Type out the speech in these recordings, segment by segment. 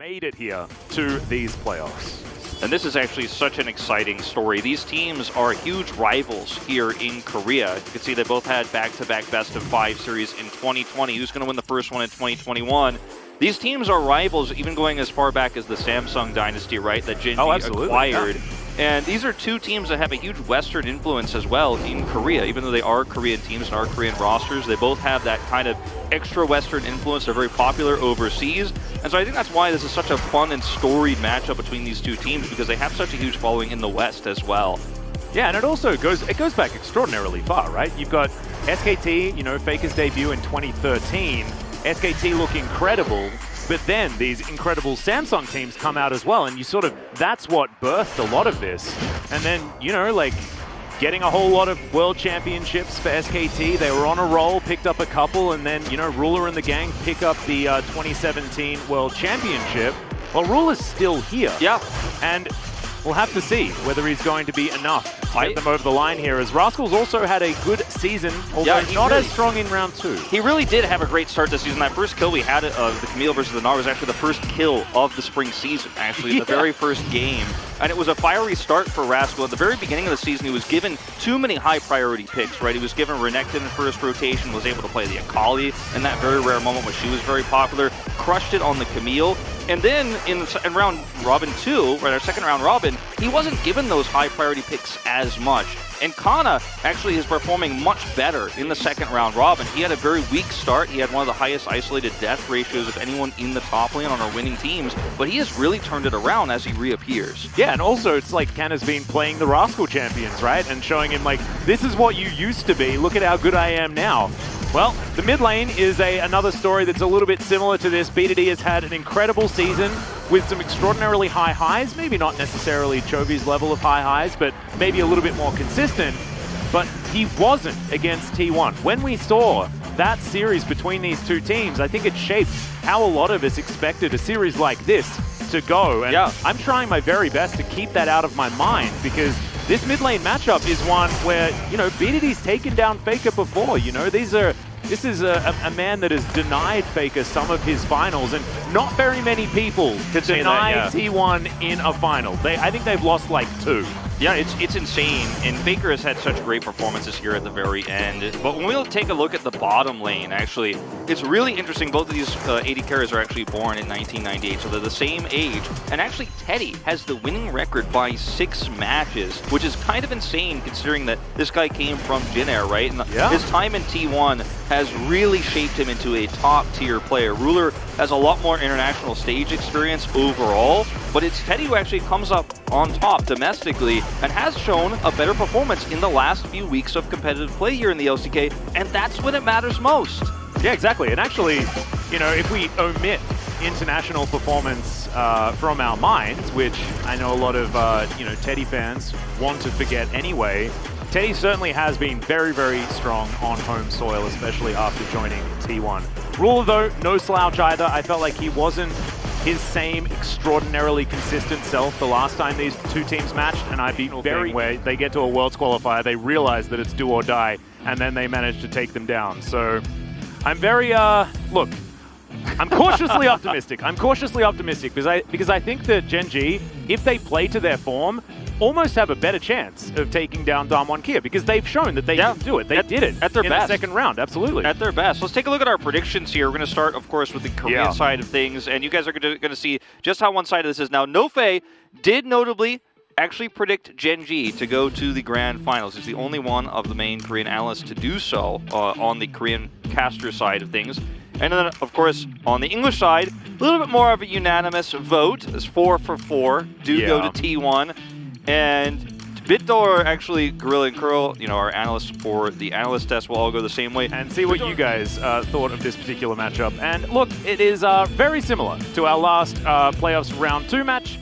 made it here to these playoffs. And this is actually such an exciting story. These teams are huge rivals here in Korea. You can see they both had back-to-back best-of-5 series in 2020. Who's going to win the first one in 2021? These teams are rivals, even going as far back as the Samsung dynasty, right, that Gen G acquired. Yeah. And these are two teams that have a huge Western influence as well in Korea. Even though they are Korean teams and are Korean rosters, they both have that kind of extra Western influence. They're very popular overseas. And so I think that's why this is such a fun and storied matchup between these two teams, because they have such a huge following in the West as well. Yeah, and it also goes back extraordinarily far, right? You've got SKT, you know, Faker's debut in 2013. SKT look incredible, but then these incredible Samsung teams come out as well, and you sort of, that's what birthed a lot of this. And then, you know, like, getting a whole lot of world championships for SKT. They were on a roll, picked up a couple, and then, you know, Ruler and the gang pick up the 2017 World Championship. Well, Ruler's still here. Yeah. And we'll have to see whether he's going to be enough to get them over the line here, as Rascals also had a good season, although not as strong in round 2. He really did have a great start this season. That first kill we had of the Camille versus the Gnar was actually the first kill of the spring season, actually, the very first game. And it was a fiery start for Rascal. At the very beginning of the season, he was given too many high-priority picks, right? He was given Renekton in first rotation, was able to play the Akali in that very rare moment when she was very popular, crushed it on the Camille. And then in round robin 2, right, our second round robin, he wasn't given those high priority picks as much. And Kana actually is performing much better in the second round robin. He had a very weak start. He had one of the highest isolated death ratios of anyone in the top lane on our winning teams, but he has really turned it around as he reappears. Yeah, and also it's like Kana's been playing the Rascal champions, right? And showing him like, this is what you used to be. Look at how good I am now. Well, the mid lane is another story that's a little bit similar to this. BDD has had an incredible season with some extraordinarily high highs. Maybe not necessarily Chovy's level of high highs, but maybe a little bit more consistent. But he wasn't against T1. When we saw that series between these two teams, I think it shaped how a lot of us expected a series like this to go. And I'm trying my very best to keep that out of my mind, because this mid lane matchup is one where, you know, BDD's taken down Faker before. You know, this is a man that has denied Faker some of his finals, and not very many people deny T1 in a final. I think they've lost like 2. Yeah, it's insane, and Faker has had such great performances here at the very end. But when we'll take a look at the bottom lane, actually, it's really interesting. Both of these AD carriers are actually born in 1998, so they're the same age. And actually, Teddy has the winning record by 6 matches, which is kind of insane considering that this guy came from Jin Air, right? And his time in T1 has really shaped him into a top-tier player. Ruler has a lot more international stage experience overall, but it's Teddy who actually comes up on top domestically and has shown a better performance in the last few weeks of competitive play here in the LCK, and that's when it matters most. Yeah, exactly. And actually, you know, if we omit international performance from our minds, which I know a lot of, you know, Teddy fans want to forget anyway, Teddy certainly has been very, very strong on home soil, especially after joining T1. Ruler, though, no slouch either. I felt like he wasn't his same extraordinarily consistent self the last time these two teams matched, and I've been very where they get to a Worlds qualifier, they realize that it's do or die, and then they manage to take them down. So I'm very, look, I'm cautiously optimistic. I'm cautiously optimistic because I think that Gen G, if they play to their form, almost have a better chance of taking down Damwon Kia, because they've shown that they can do it. They did it at their best. In the second round, absolutely. At their best. Let's take a look at our predictions here. We're going to start, of course, with the Korean side of things, and you guys are going to see just how one-sided this is. Now, Nofe did notably actually predict Gen G to go to the grand finals. He's the only one of the main Korean analysts to do so on the Korean caster side of things. And then, of course, on the English side, a little bit more of a unanimous vote. It's 4 for 4. Do go to T1. And BitDor, actually, Gorilla and Curl, you know, our analysts for the analyst test will all go the same way. And see what you guys thought of this particular matchup. And look, it is very similar to our last playoffs round 2 match.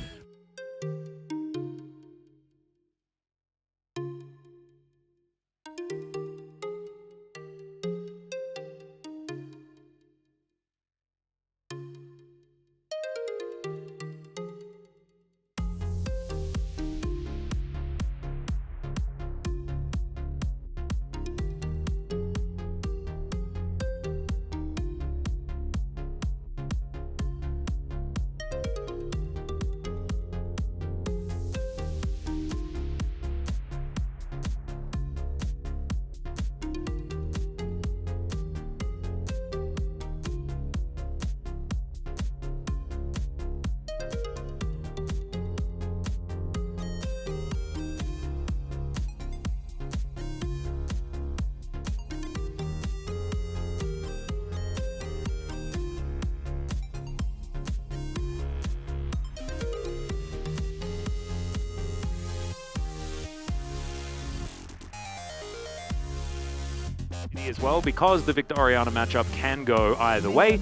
as well, because the Victoriana matchup can go either way.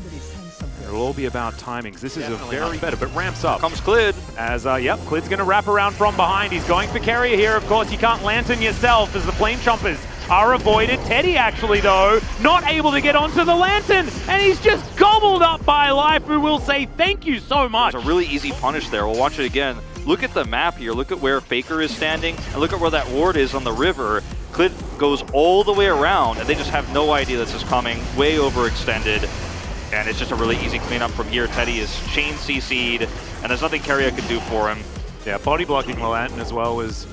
It'll all be about timings. This is definitely a very better, but ramps up. Here comes Clid. As, yep, Clid's going to wrap around from behind. He's going for carrier here. Of course, you can't lantern yourself as the flame chompers are avoided. Teddy actually, though, not able to get onto the lantern, and he's just gobbled up by Life, who will say thank you so much. It's a really easy punish there. We'll watch it again. Look at the map here. Look at where Faker is standing, and look at where that ward is on the river. Clid goes all the way around, and they just have no idea this is coming. Way overextended. And it's just a really easy cleanup from here. Teddy is chain CC'd, and there's nothing Carrier could do for him. Yeah, body blocking the lantern as well was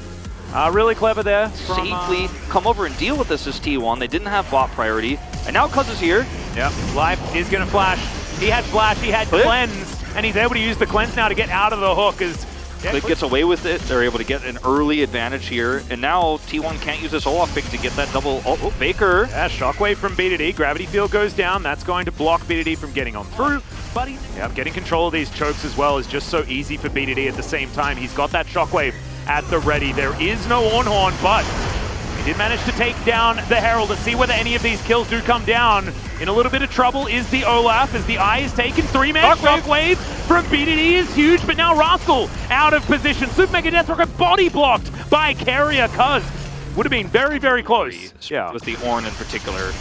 really clever there. Safely come over and deal with this as T1. They didn't have bot priority, and now Cuz is here. Yep, Life is going to flash. He had flash, he had cleanse, and he's able to use the cleanse now to get out of the hook. As Clid gets away with it. They're able to get an early advantage here, and now T1 can't use this Olaf pick to get that double. Oh, Faker. Yeah, shockwave from BDD. Gravity field goes down. That's going to block BDD from getting on through. But getting control of these chokes as well is just so easy for BDD at the same time. He's got that shockwave at the ready. There is no Ornhorn, but he did manage to take down the Herald. Let's see whether any of these kills do come down. In a little bit of trouble is the Olaf as the eye is taken. 3-man shockwave from BDD is huge, but now Rascal out of position. Super Mega Death Rocket body blocked by Carrier. Cuz would have been very, very close. Yeah, with the Ornn in particular.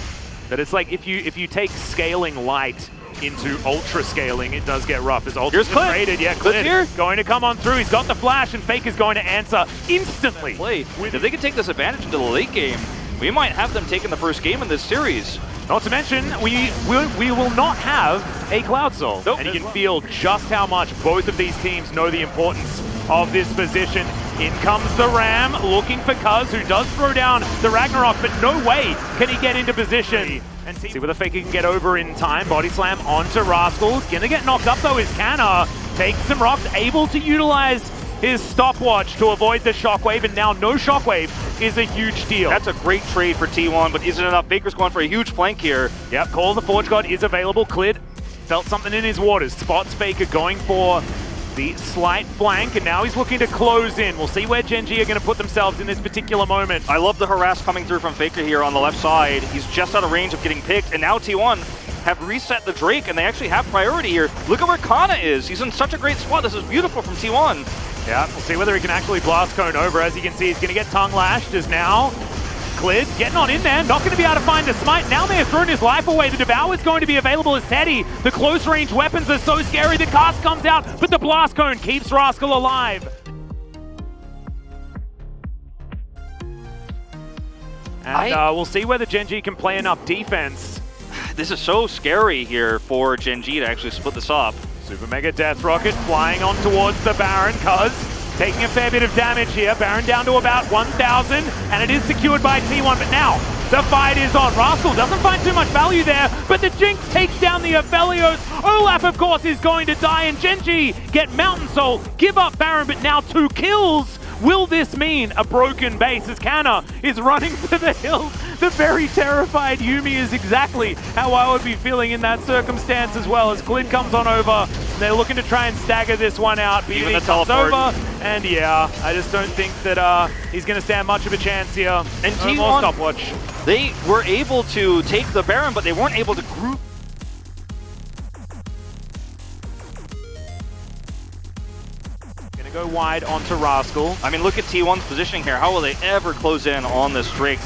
But it's like if you take scaling light into ultra scaling, it does get rough. As Ultra's rated, yeah, Clid here going to come on through. He's got the flash, and Fake is going to answer instantly. If they can take this advantage into the late game, we might have them taking the first game in this series. Not to mention, we will not have a Cloud Soul. Nope. And you can feel just how much both of these teams know the importance of this position. In comes the Ram, looking for Cuz, who does throw down the Ragnarok, but no way can he get into position. And see whether Faker can get over in time. Body slam onto Rascal. Gonna get knocked up though is Canna. Takes some rocks, able to utilize his stopwatch to avoid the shockwave, and now no shockwave is a huge deal. That's a great trade for T1, but isn't enough. Baker's going for a huge flank here. Yep, Call of the Forge God is available. Clid felt something in his waters. Spots Faker going for the slight flank, and now he's looking to close in. We'll see where Gen G are going to put themselves in this particular moment. I love the harass coming through from Faker here on the left side. He's just out of range of getting picked, and now T1 have reset the Drake, and they actually have priority here. Look at where Kana is. He's in such a great spot. This is beautiful from T1. Yeah, we'll see whether he can actually blast cone over. As you can see, he's going to get tongue lashed as now Clid getting on in there, not going to be able to find a smite. Now they have thrown his life away. The Devour is going to be available as Teddy. The close range weapons are so scary. The cast comes out, but the blast cone keeps Rascal alive. And we'll see whether Gen G can play enough defense. This is so scary here for Gen G to actually split this up. Super Mega Death Rocket flying on towards the Baron. Cuz taking a fair bit of damage here. Baron down to about 1,000, and it is secured by T1, but now the fight is on. Rascal doesn't find too much value there, but the Jinx takes down the Aphelios. Olaf, of course, is going to die, and Gen G get Mountain Soul, give up Baron, but now 2 kills. Will this mean a broken base as Canna is running for the hills? The very terrified Yuumi is exactly how I would be feeling in that circumstance as well, as Clid comes on over. They're looking to try and stagger this one out. Even the comes teleport. over, and yeah, I just don't think that he's going to stand much of a chance here. And no more stopwatch. They were able to take the Baron, but they weren't able to group. Gonna go wide onto Rascal. I mean, look at T1's positioning here. How will they ever close in on this Drake?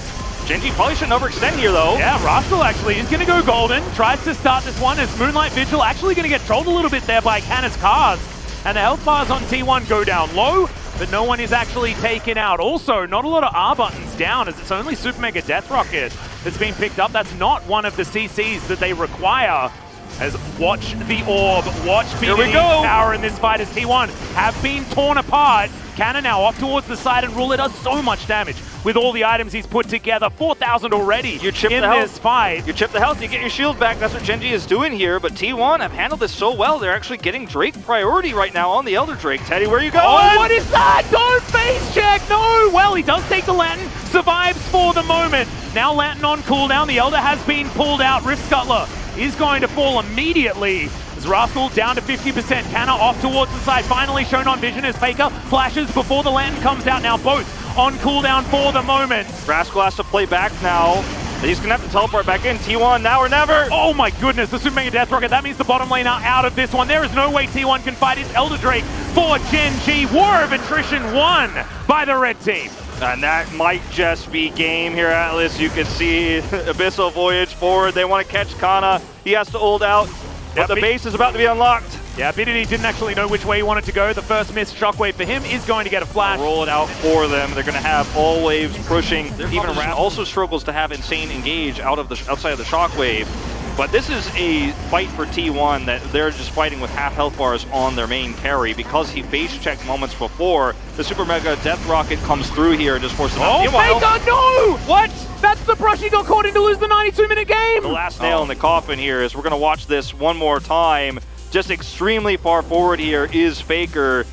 Gen G probably shouldn't overextend here, though. Yeah, Rascal actually is going to go golden. Tries to start this one as Moonlight Vigil actually going to get trolled a little bit there by Canna's cars. And the health bars on T1 go down low, but no one is actually taken out. Also, not a lot of R buttons down, as it's only Super Mega Death Rocket that's been picked up. That's not one of the CCs that they require. As watch the orb, watch BDD's power in this fight as T1 have been torn apart. Canna now off towards the side, and Ruler does so much damage with all the items he's put together. 4,000 already in this fight. You chip the health, you get your shield back. That's what Gen G is doing here, but T1 have handled this so well. They're actually getting Drake priority right now on the Elder Drake. Teddy, where are you going? Oh, what is that? Don't face check, no! Well, he does take the Lantern, survives for the moment. Now Lantern on cooldown, the Elder has been pulled out. Rift Scuttler is going to fall immediately. As Rascal down to 50%. Canna off towards the side. Finally shown on vision as Faker flashes before the Lantern comes out. Now both on cooldown for the moment. Rascal has to play back now. He's gonna have to teleport back in. T1 now or never. Oh my goodness, the Super Mega Death Rocket. That means the bottom lane are out of this one. There is no way T1 can fight his Elder Drake for Gen G. War of Attrition won by the red team. And that might just be game here, Atlas. You can see Abyssal Voyage forward. They want to catch Kana. He has to ult out, but the base is about to be unlocked. Yeah, BDD didn't actually know which way he wanted to go. The first missed Shockwave for him is going to get a flash. Roll it out for them. They're going to have all waves pushing. Even Rat also struggles to have Insane engage outside of the Shockwave. But this is a fight for T1 that they're just fighting with half health bars on their main carry because he base checked moments before. The Super Mega Death Rocket comes through here and just forces him out. Vega, no! What? That's the brush he got caught in to lose the 92-minute game! The last nail in the coffin here is we're going to watch this one more time. Just extremely far forward here is Faker.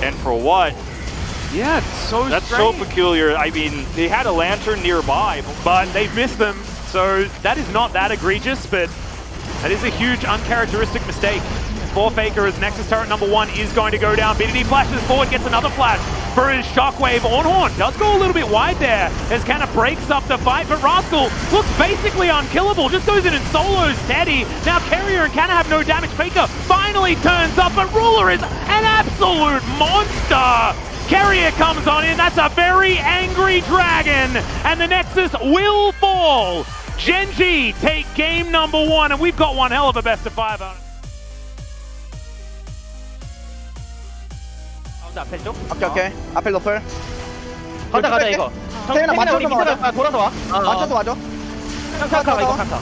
And for what? Yeah, it's so That's strange. so peculiar. I mean, they had a lantern nearby, but they've missed them. So that is not that egregious, but that is a huge uncharacteristic mistake for Faker as Nexus turret number 1 is going to go down. BDD flashes forward, gets another flash for his Shockwave. Ornhorn does go a little bit wide there as kind of breaks up the fight, but Rascal looks basically unkillable, just goes in and solos Teddy. Now Carrier and Canna have no damage. Faker finally turns up, but Ruler is an absolute monster. Carrier comes on in, that's a very angry dragon, and the Nexus will fall. Gen G take game number 1, and we've got one hell of a best of 5 out. 오케이. 앞에 로플. 가자 이거. 태연아 맞춰서 와줘. 돌아서 와. 맞춰서 와줘. 칸타 이거 칸타.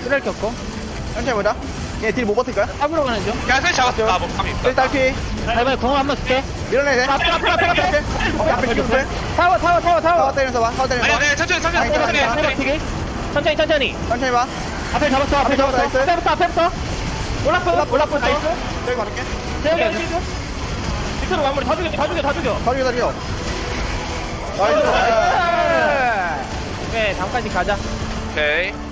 쓰레기 없고. 천천히 보자. 얘 딜 못 버틸 거야? 탑으로 가는 중. 야, 셋 잡았어. 아, 뭐, 감이 있다. 딸피. 이번에 공을 한번 쓸게. 밀어내야 돼. 앞에. 오케이, 앞에 키우플. 타워. 타워 때리면서 봐. 타워 때리면서 봐. 아니, 천천히. 천천히. 천천히 봐. 앞에 잡았어. 나이스. 앞에부터. 올라프. 나이스. 여기 가볼게. 세우게. 밑으로 마무리. 다 죽여. 다 죽여. 나이스. 오케이, 다음까지 가자. 오케이.